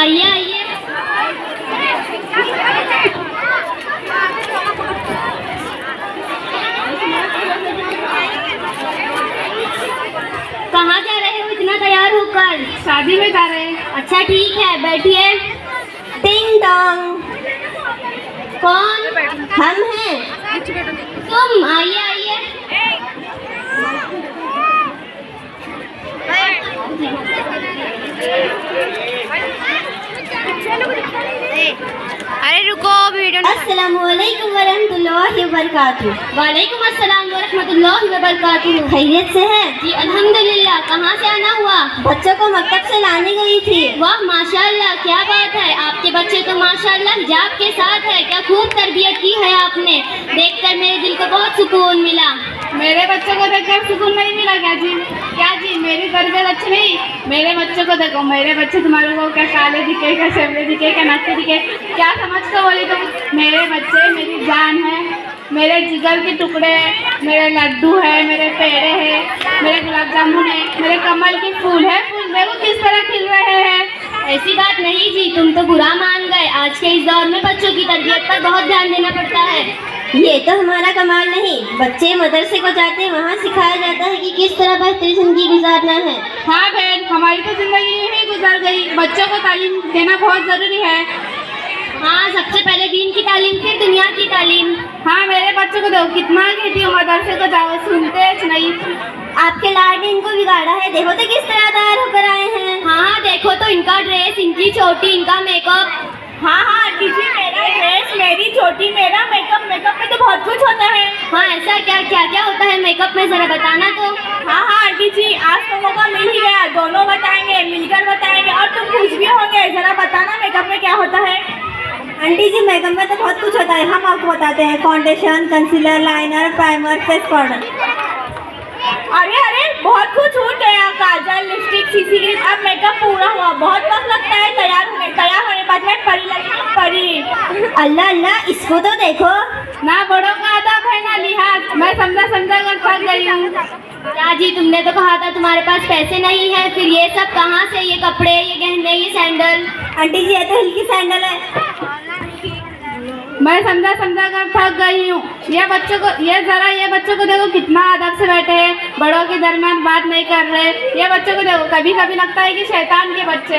आइए आइए। कहाँ जा रहे हो इतना तैयार होकर? शादी में जा रहे हैं। अच्छा ठीक है, बैठिए। टिंग टोंग। कौन? हम हैं। तुम आइए आइए। अरे रुको, वीडियो अस्सलामुअलैकुम वरहमतुल्लाहि वबरकातुहू। वालेकुम अस्सलाम वरहमतुल्लाहि वबरकातुहू। खैरियत से है? जी अल्हम्दुलिल्लाह। कहाँ से आना हुआ? बच्चों को मकतब से लाने गई थी। वाह माशाअल्लाह, क्या बात है। आपके बच्चे तो माशाअल्लाह हिजाब के साथ है। क्या खूब तरबियत की है आपने। देखकर मेरे दिल को बहुत सुकून मिला। मेरे बच्चों को देखकर सुकून नहीं मिला क्या जी? क्या जी मेरी तरबियत अच्छी नहीं? मेरे बच्चों को देखो, मेरे बच्चे तुम्हारे को क्या काले दिखे, क्या शैवले दिखे, क्या नक्शे दिखे, क्या समझ कर बोली तुम? मेरे बच्चे मेरी जान है, मेरे जिगर के टुकड़े हैं, मेरे लड्डू है, मेरे पेड़े हैं, मेरे गुलाब जामुन है, मेरे कमल के फूल है। फूल देखो किस तरह खिल रहे हैं। ऐसी बात नहीं जी, तुम तो बुरा मान गए। आज के इस दौर में बच्चों की तरबियत पर बहुत ध्यान देना पड़ता है। ये तो हमारा कमाल नहीं, बच्चे मदरसे को जाते हैं, वहाँ सिखाया जाता है कि किस तरह बेहतरीन जिंदगी गुजारना है। हाँ बहन, हमारी तो जिंदगी यूं ही गुजर गई। बच्चों को तालीम देना बहुत ज़रूरी है। हाँ, सबसे पहले दीन की तालीम, फिर दुनिया की तालीम। हाँ, मेरे बच्चों को देखो कितना कहती हूँ मदरसे को जाओ, सुनते नहीं। आपके लाड ने इनको बिगाड़ा है। देखो तो किस तरह तैयार होकर आए हैं। हाँ देखो तो इनका ड्रेस, इनकी चोटी, इनका मेकअप। हाँ हाँ आंटी जी, मेरा ड्रेस, मेरी चोटी, मेरा मेकअप। मेकअप में तो बहुत कुछ होता है। हाँ ऐसा क्या क्या क्या होता है मेकअप में, जरा बताना तो। हाँ हाँ आंटी जी, आज तो मौका मिल ही गया, दोनों बताएंगे, मिलकर बताएंगे। और तुम खुश भी होंगे। जरा बताना मेकअप में क्या होता है। आंटी जी मेकअप में तो बहुत कुछ होता है, हम आपको बताते हैं। Foundation, concealer, liner, primer, face powder. अरे अरे, बहुत कुछ छूट गया। काजल, लिपस्टिक, सीसी क्रीम, अब मेकअप पूरा हुआ। बहुत वक्त लगता है तैयार होने बाद में परी लगेगी, परी। अल्लाह अल्लाह, इसको तो देखो। ना बड़ों का अदब है ना लिहाज। मैं समझा कर थक गई हूँ। क्या जी, तुमने तो कहा था तुम्हारे पास पैसे नहीं है, फिर ये सब कहाँ से? ये कपड़े, ये गहने, ये सैंडल। आंटी जी ये तो हल्की सैंडल है। मैं समझा कर थक गई हूँ। ये बच्चों को देखो कितना अदब से बैठे हैं, बड़ों के दरमियान बात नहीं कर रहे। ये बच्चों को देखो, कभी कभी लगता है कि शैतान के बच्चे।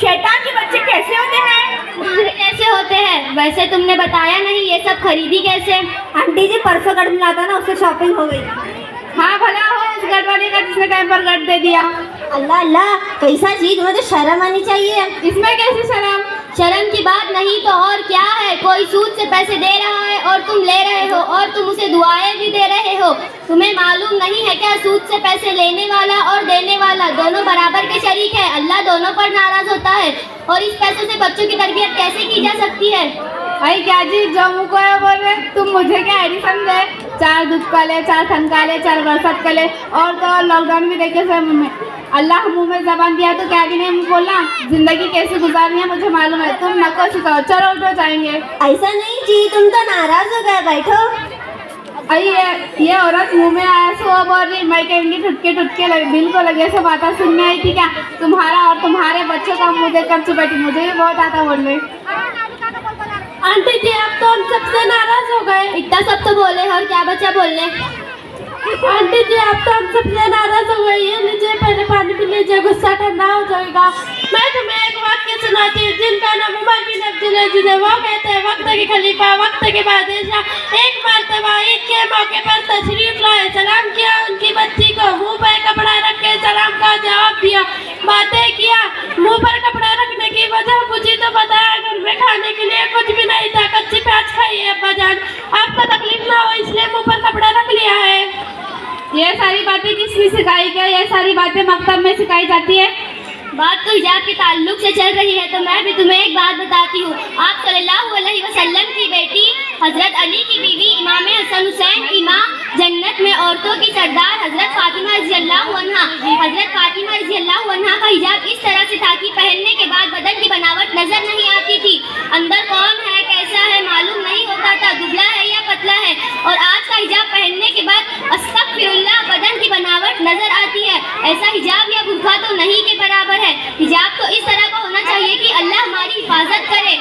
शैतान के बच्चे कैसे होते हैं? कैसे होते हैं? वैसे तुमने बताया नहीं, ये सब खरीदी कैसे? आंटी जी परसों गढ़ मिला था ना, उससे शॉपिंग हो गई। हाँ भला हो उस गढ़वाली का जिसने टाइम पर गढ़ दे दिया। अल्लाह अल्लाह, कैसा चीज, तुम्हें तो शर्म आनी चाहिए। इसमें कैसी शर्म? शर्म की बात नहीं तो और क्या है। कोई सूद से पैसे दे रहा है और तुम ले रहे हो, और तुम उसे दुआएं भी दे रहे हो। तुम्हें मालूम नहीं है क्या, सूद से पैसे लेने वाला और देने वाला दोनों बराबर के शरीक है। अल्लाह दोनों पर नाराज होता है। और इस पैसे से बच्चों की तरबियत कैसे की जा सकती है? भाई क्या जी, जो मुँह को है बोल रहे, तुम मुझे क्या ऐसी समझे? 4 दूध का ले, 4 ठंड का ले, 4 बरसात का ले, और तो लॉकडाउन भी देखे सब में। अल्लाह मुंह में जबान दिया तो क्या भी नहीं बोलना। जिंदगी कैसे गुजारनी है मुझे मालूम है, तुम नको सिखाओ। चलो उठो जाएंगे। ऐसा नहीं जी, तुम तो नाराज हो गए, बैठो। ये औरत मुंह में आया सो बोल रही, मैं कहेंगी ठुटके दिल को लगे सो बातें सुनने आई थी क्या? तुम्हारा और तुम्हारे बच्चों का मुँह देख कर चुप बैठी, मुझे भी बहुत आता बोल रही। आंटी जी आप तो हम सबसे नाराज हो गए। इतना सब तो बोले, और क्या बचा बोलने? आंटी जी आप तो हम सबसे नाराज हो गए। ये लीजिए, पहले पानी पी लीजिए, गुस्सा ठंडा हो जाएगा। मैं तुम्हें एक वाक्य सुनाती हूँ जिनका नाम उमर बिन अब्दुल अजीज है। वो कहते हैं, वक्त के खलीफा, वक्त के बादशाह एक मरतबा ईद के मौके पर तशरीफ लाए। सलाम किया उनकी बच्ची को, मुंह पर कपड़ा रख के सलाम का जवाब दिया, बातें किया। मुंह पर कपड़ा रखने की वजह पूछी तो बताया, घर में खाने के लिए कुछ भी नहीं था, कच्ची प्याज खाई है अब्बा जान, आपको तकलीफ ना हो इसलिए मुंह पर कपड़ा रख लिया है। ये सारी बातें किसने सिखाई क्या? ये सारी बातें मकतब में सिखाई जाती है। बात तो हिजाब के ताल्लुक से चल रही है तो मैं भी तुम्हें एक बात बताती हूँ। आप सल्लल्लाहु अलैहि वसल्लम की बेटी हजरत अली की बीवी इमाम हसन हुसैन की माँ, जन्नत में औरतों की सरदार हजरत फातिमा रज़ियल्लाहु अन्हा, हजरत फातिमा रज़ियल्लाहु अन्हा का हिजाब इस तरह से था कि पहनने के बाद बदन की बनावट नजर नहीं आती थी। अंदर कौन है, कैसा है मालूम नहीं होता था, दुबला है या पतला है। और आज का हिजाब पहनने के बाद अस्तगफिरुल्लाह, बदन की बनावट नजर आती है। ऐसा हिजाब या बुर्का तो नहीं के बराबर है। हिजाब तो इस तरह का होना चाहिए कि अल्लाह हमारी हिफाजत करे।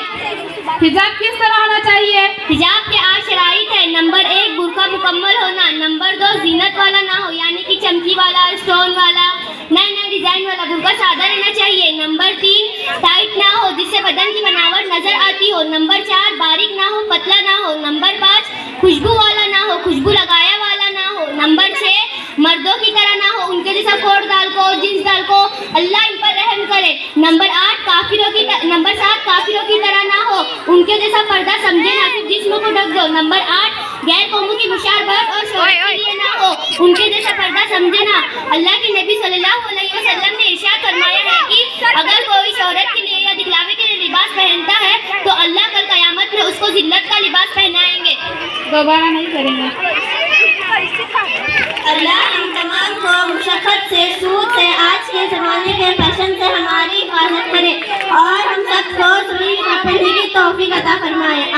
हिजाब किस तरह होना चाहिए? हिजाब के 8 शराइत है। नंबर 1 बुर्का मुकम्मल होना। नंबर 2 जीनत वाला ना हो, यानी कि चमकी वाला, स्टोन वाला, नए नए डिजाइन वाला बुर्का सादा रहना चाहिए। नंबर 3 टाइट ना हो जिससे बदन की बनावट नजर आती हो। नंबर 4 बारीक ना हो, पतला ना हो। नंबर 5 खुशबू वाला ना हो, खुशबू लगाया वाला ना हो। नंबर 6 मर्दों की तरह ना हो, उनके जैसा कोट डाल को, जींस डाल को, अल्लाह इन पर रहम करे। नंबर 7 काफिरों की तरह ना हो, उनके जैसा पर्दा समझे ना, सिर्फ जिस्म को ढक दो। नंबर 8 गैर कौमों की मुशारबत और शोहरत के लिए ना हो, उनके जैसा पर्दा समझे ना। अल्लाह के नबी सल्लल्लाहु अलैहि वसल्लम ने इरशाद फरमाया है कि अगर कोई शोहरत के लिए या दिखलावे के लिए लिबास पहनता है तो अल्लाह कल कयामत में उसको जिल्लत का लिबास पहनाएंगे। दोबारा नहीं करेंगे। अल्लाह हम तमाम को मुशक्कत से, सूद से, आज के ज़माने के फैशन से हमारी हिफाजत करे और हम सबको सही पहनने की तौफीक अता फरमाए।